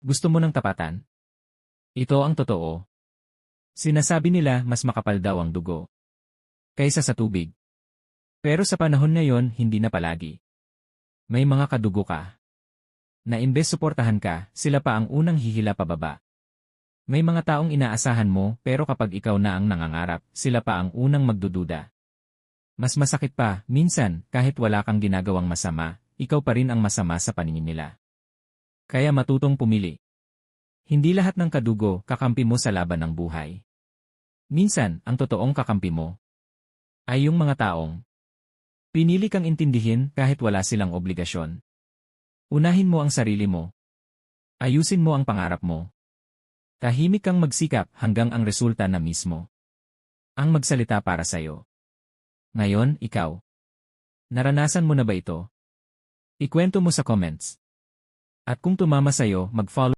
Gusto mo ng tapatan? Ito ang totoo. Sinasabi nila mas makapal daw ang dugo kaysa sa tubig. Pero sa panahon ngayon, hindi na palagi. May mga kadugo ka na imbes suportahan ka, sila pa ang unang hihila pababa. May mga taong inaasahan mo pero kapag ikaw na ang nangangarap, sila pa ang unang magdududa. Mas masakit pa, minsan, kahit wala kang ginagawang masama, ikaw pa rin ang masama sa paningin nila. Kaya matutong pumili. Hindi lahat ng kadugo kakampi mo sa laban ng buhay. Minsan, ang totoong kakampi mo ay yung mga taong pinili kang intindihin kahit wala silang obligasyon. Unahin mo ang sarili mo. Ayusin mo ang pangarap mo. Tahimik kang magsikap hanggang ang resulta na mismo ang magsalita para sa'yo. Ngayon, ikaw. Naranasan mo na ba ito? Ikwento mo sa comments. At kung tumama sa'yo, mag-follow.